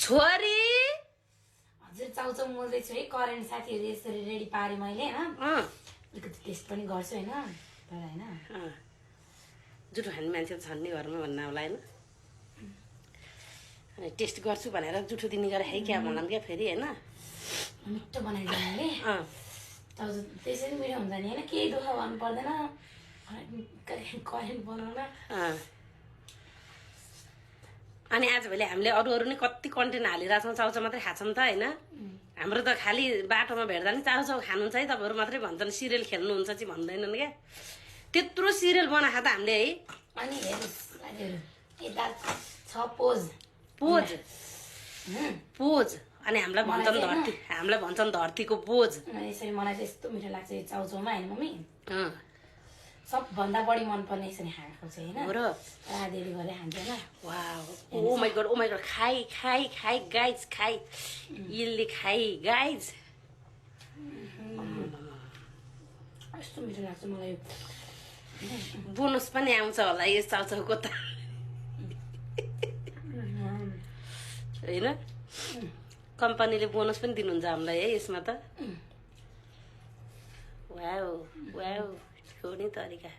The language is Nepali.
छोरी हजुर चाउचाउ मोल्दैछु है करेन्ट साथीहरू यसरी रेडी पारे मैले हैन अलिकति टेस्ट पनि गर्छु हैन तर हैन जुठो खाने मान्छे छन् नि घरमा भन्नु होला हैन अनि टेस्ट गर्छु भनेर जुठो दिने गरेर है क्या भन्लान् क्या फेरि हैन मिठो बनाइदिनु मैले चाउचाउ त्यसरी मिठो हुन्छ नि हैन केही दुःख गर्नु पर्दैन करेन्ट बनाउन अनि आजभोलि हामीले अरू नि कति कन्टेन्ट हालिरहेको छौँ चाउचाउ मात्रै खान्छौँ त हैन हाम्रो त खालि बाटोमा भेट्दा नि चाउचाउ खानुहुन्छ है तपाईँहरू मात्रै भन्छन् सिरियल खेल्नुहुन्छ चाहिँ भन्दैनन् क्या त्यत्रो सिरियल बनाएको त हामीले है अनि हेर्नुस् साथीहरू यता छ पोज पोज पोज अनि हामीलाई भन्छन् धरतीको पोज यसरी मलाई चाहिँ यस्तो मिठो लाग्छ यो चाउचाउमा हैन मम्मी सबभन्दा बढी मनपर्ने यसरी खाएको चाहिँ हैन राधेले गरेर खान्छ वाउ ओ माय गॉड खाइ गाइज खाइ इलले खाइ गाइज यस्तो मिठो लाग्छ मलाई बोनस पनि आउँछ होला यो चाउचाउको त हैन कम्पनीले बोनस पनि दिनुहुन्छ हामीलाई है यसमा त वाउ वाउ हो नि तरिका